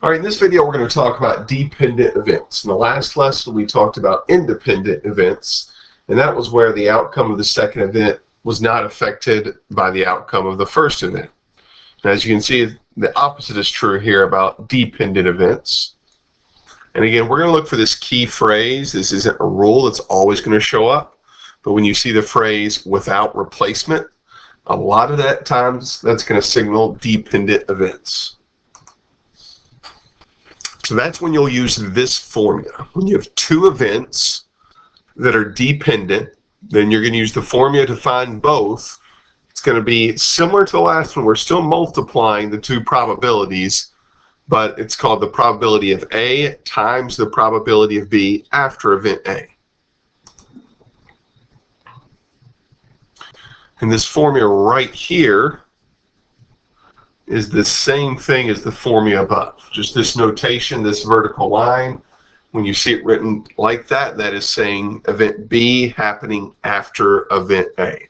All right, in this video, we're going to talk about dependent events. In the last lesson, we talked about independent events, and that was where the outcome of the second event was not affected by the outcome of the first event. And as you can see, the opposite is true here about dependent events. And again, we're going to look for this key phrase. This isn't a rule that's always going to show up, but when you see the phrase without replacement, a lot of that times that's going to signal dependent events. So that's when you'll use this formula. When you have two events that are dependent, then you're going to use the formula to find both. It's going to be similar to the last one. We're still multiplying the two probabilities, but it's called the probability of A times the probability of B after event A. And this formula right here is the same thing as the formula above. Just this notation, this vertical line, when you see it written like that, that is saying event B happening after event A.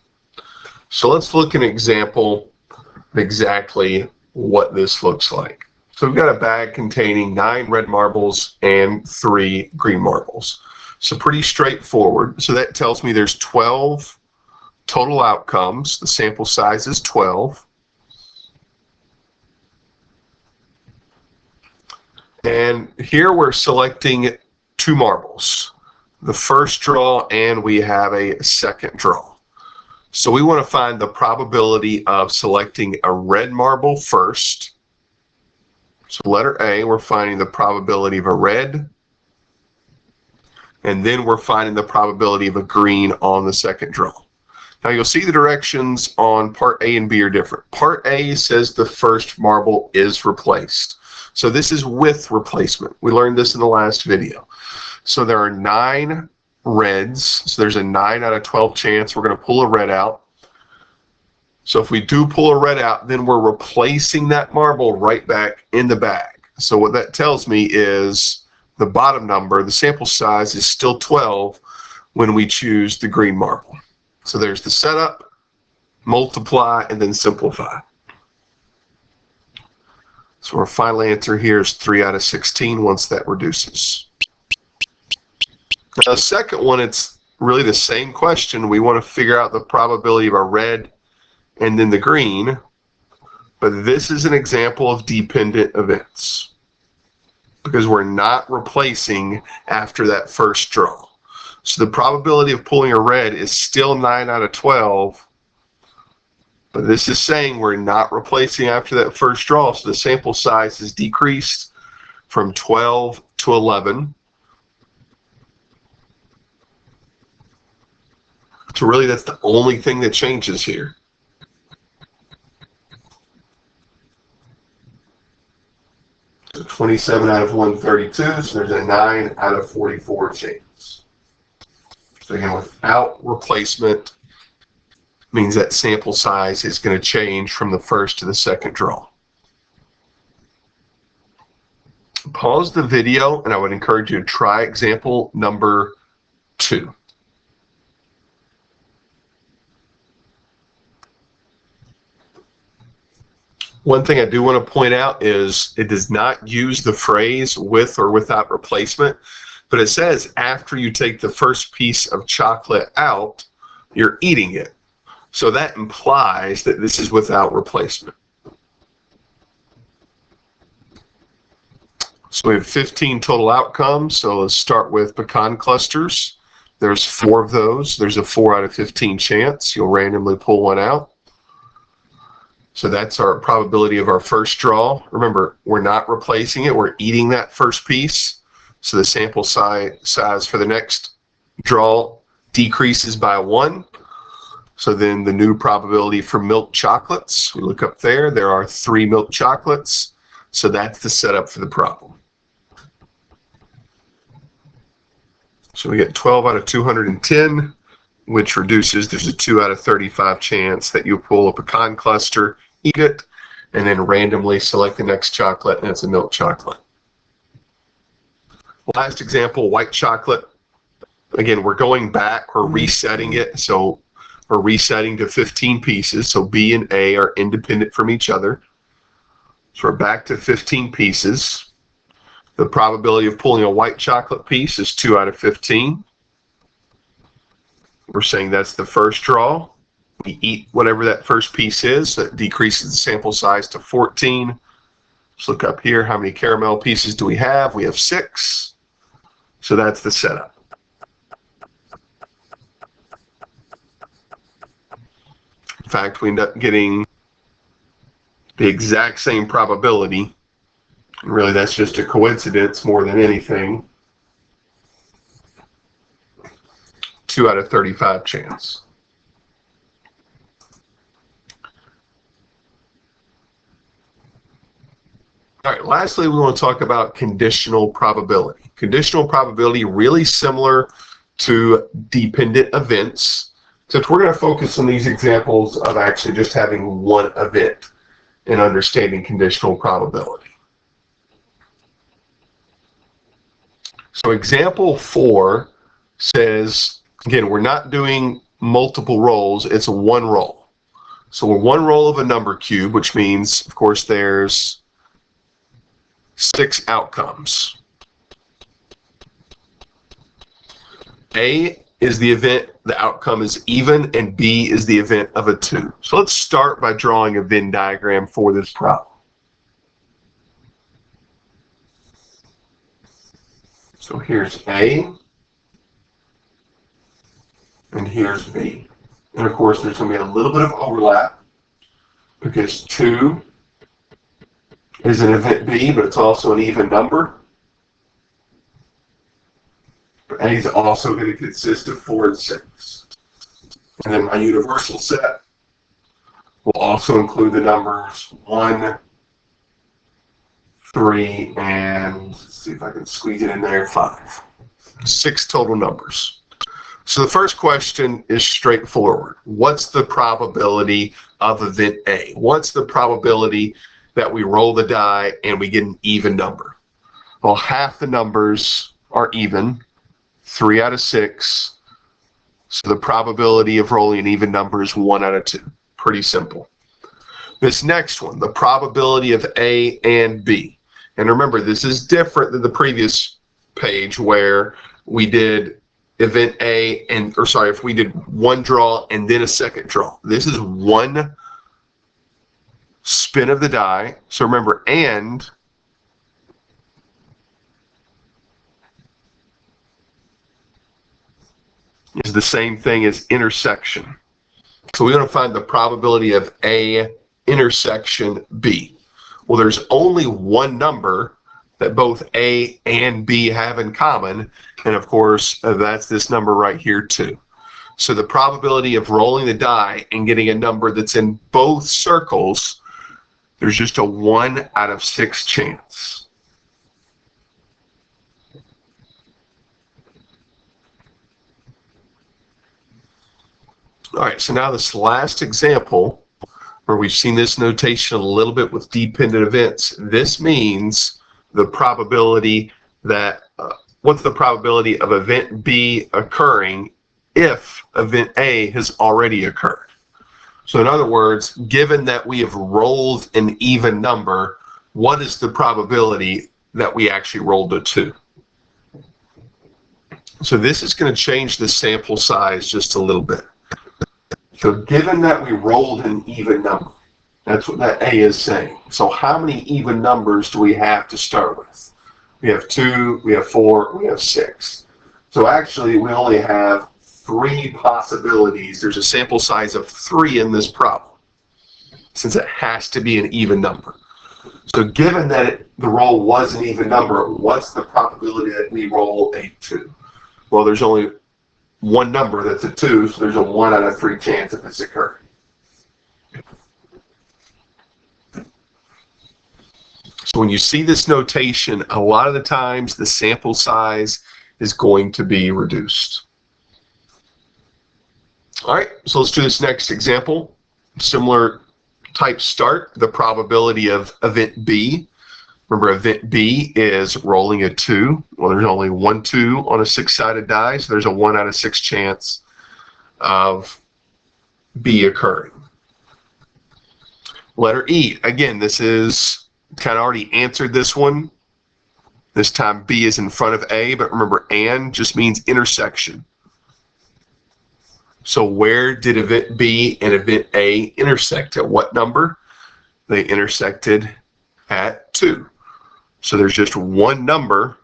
So let's look at an example of exactly what this looks like. So we've got a bag containing 9 red marbles and 3 green marbles. So pretty straightforward. So that tells me there's 12 total outcomes. The sample size is 12. And here we're selecting 2 marbles, the first draw and we have a second draw. So we want to find the probability of selecting a red marble first. So letter A, we're finding the probability of a red, and then we're finding the probability of a green on the second draw. Now you'll see the directions on part A and B are different. Part A says the first marble is replaced. So this is with replacement. We learned this in the last video. So there are 9 reds. So there's a 9 out of 12 chance we're going to pull a red out. So if we do pull a red out, then we're replacing that marble right back in the bag. So what that tells me is the bottom number, the sample size, is still 12 when we choose the green marble. So there's the setup, multiply, and then simplify. So our final answer here is 3 out of 16 once that reduces. Now the second one, it's really the same question. We want to figure out the probability of a red and then the green, but this is an example of dependent events because we're not replacing after that first draw. So the probability of pulling a red is still 9 out of 12, but this is saying we're not replacing after that first draw, so the sample size is decreased from 12 to 11. So really that's the only thing that changes here. So 27 out of 132, so there's a 9 out of 44 chance. So again, without replacement means that sample size is going to change from the first to the second draw. Pause the video and I would encourage you to try example number 2. One thing I do want to point out is it does not use the phrase with or without replacement, but it says after you take the first piece of chocolate out, you're eating it. So that implies that this is without replacement. So we have 15 total outcomes. So let's start with pecan clusters. There's 4 of those. There's a 4 out of 15 chance. You'll randomly pull one out. So that's our probability of our first draw. Remember, we're not replacing it. We're eating that first piece. So the sample size for the next draw decreases by 1. So then the new probability for milk chocolates, we look up there, there are 3 milk chocolates. So that's the setup for the problem. So we get 12 out of 210, which reduces, there's a 2 out of 35 chance that you pull a pecan cluster, eat it, and then randomly select the next chocolate, and it's a milk chocolate. Last example, white chocolate. Again, we're going back, we're resetting it. So we're resetting to 15 pieces. So B and A are independent from each other. So we're back to 15 pieces. The probability of pulling a white chocolate piece is 2 out of 15. We're saying that's the first draw. We eat whatever that first piece is. That decreases the sample size to 14. Let's look up here. How many caramel pieces do we have? We have 6. So that's the setup. In fact, we end up getting the exact same probability. And really, that's just a coincidence more than anything. 2 out of 35 chance. All right, lastly, we want to talk about conditional probability. Conditional probability, really similar to dependent events, except we're going to focus on these examples of actually just having one event in understanding conditional probability. So example 4 says, again, we're not doing multiple rolls, it's one roll. So we're one roll of a number cube, which means, of course, there's 6 outcomes. A is the event, the outcome is even, and B is the event of a 2. So let's start by drawing a Venn diagram for this problem. So here's A, and here's B. And of course, there's going to be a little bit of overlap because 2 is an event B, but it's also an even number. But A is also going to consist of 4 and 6. And then my universal set will also include the numbers 1, 3, and let's see if I can squeeze it in there, 5. 6 total numbers. So the first question is straightforward. What's the probability of event A? What's the probability that we roll the die and we get an even number? Well, half the numbers are even, 3 out of 6. So the probability of rolling an even number is 1 out of 2. Pretty simple. This next one, the probability of A and B. And remember, this is different than the previous page where we did event A and, or sorry, if we did one draw and then a second draw. This is one spin of the die. So remember, and is the same thing as intersection. So we're going to find the probability of A intersection B. Well, there's only one number that both A and B have in common, and of course, that's this number right here too. So the probability of rolling the die and getting a number that's in both circles, there's just a 1 out of 6 chance. All right, so now this last example, where we've seen this notation a little bit with dependent events, this means the probability that, what's the probability of event B occurring if event A has already occurred? So in other words, given that we have rolled an even number, what is the probability that we actually rolled a 2? So this is going to change the sample size just a little bit. So given that we rolled an even number, that's what that A is saying. So how many even numbers do we have to start with? We have 2, we have 4, we have 6. So actually we only have 3 possibilities. There's a sample size of 3 in this problem, since it has to be an even number. So given that the roll was an even number, what's the probability that we roll a 2? Well, there's only one number that's a 2, so there's a 1 out of 3 chance of this occurring. So when you see this notation, a lot of the times the sample size is going to be reduced. All right, so let's do this next example. Similar type start, the probability of event B. Remember, event B is rolling a 2. Well, there's only 1 2 on a 6-sided die, so there's a 1 out of 6 chance of B occurring. Letter E, again, this is kind of already answered this one. This time B is in front of A, but remember, and just means intersection. So where did event B and event A intersect? At what number? They intersected at 2. So there's just one number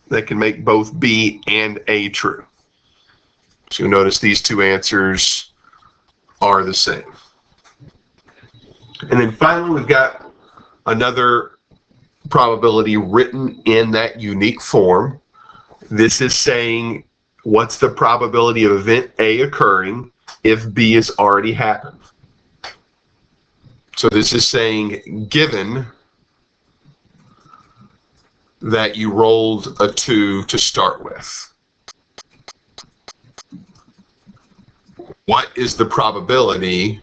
that can make both B and A true. So you'll notice these two answers are the same. And then finally, we've got another probability written in that unique form. This is saying what's the probability of event A occurring if B has already happened. So this is saying given that you rolled a 2 to start with, what is the probability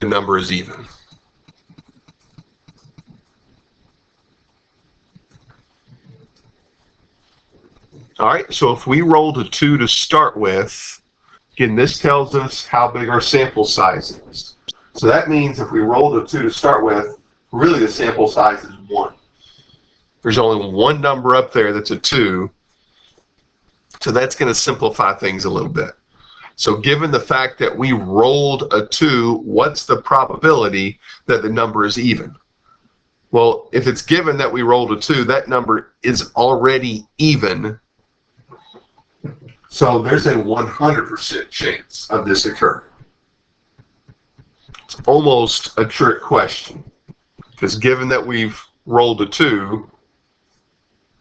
the number is even? All right, so if we rolled a 2 to start with, again, this tells us how big our sample size is. So that means if we rolled a 2 to start with, really the sample size is 1. There's only one number up there that's a 2, so that's going to simplify things a little bit. So given the fact that we rolled a 2, what's the probability that the number is even? Well, if it's given that we rolled a 2, that number is already even. So there's a 100% chance of this occurring. It's almost a trick question, because given that we've rolled a 2,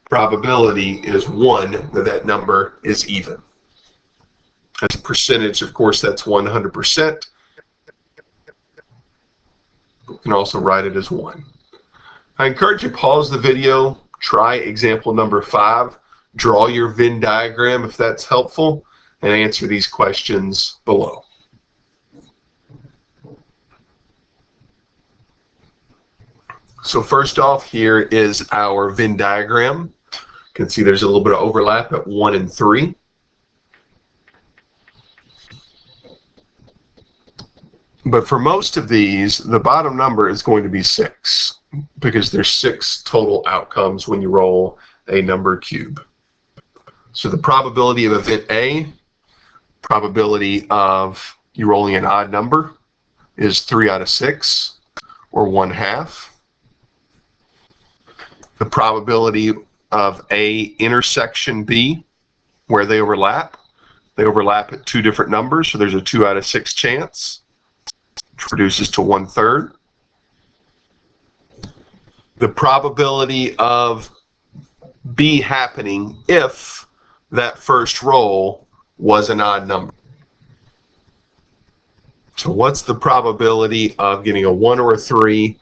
probability is 1 that that number is even. As a percentage, of course, that's 100%. You can also write it as 1. I encourage you to pause the video, try example number 5, draw your Venn diagram if that's helpful, and answer these questions below. So first off, here is our Venn diagram. You can see there's a little bit of overlap at 1 and 3. But for most of these, the bottom number is going to be 6, because there's 6 total outcomes when you roll a number cube. So the probability of event A, probability of you rolling an odd number, is 3 out of 6, or 1/2. The probability of A intersection B, where they overlap at 2 different numbers, so there's a 2 out of 6 chance, which reduces to 1/3. The probability of B happening if that first roll was an odd number. So what's the probability of getting a 1 or a 3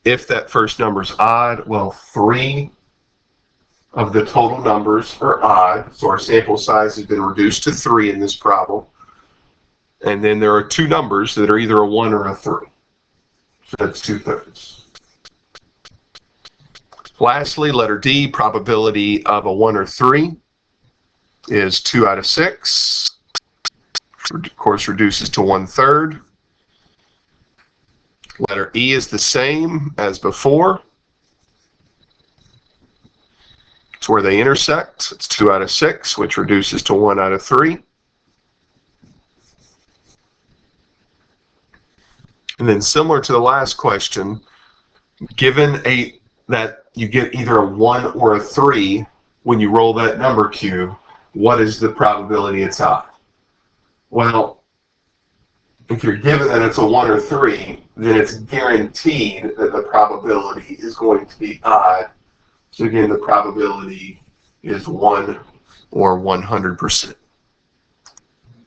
if that first number is odd? Well, 3 of the total numbers are odd, so our sample size has been reduced to 3 in this problem. And then there are 2 numbers that are either a 1 or a 3. So that's 2/3. Lastly, letter D, probability of a 1 or 3 is 2 out of 6. Of course, reduces to 1/3. Letter E is the same as before. It's where they intersect. It's 2 out of 6, which reduces to 1 out of 3. And then similar to the last question, given that you get either a 1 or a 3 when you roll that number cube, what is the probability it's odd? Well, if you're given that it's a 1 or 3, then it's guaranteed that the probability is going to be odd. So again, the probability is 1 or 100%.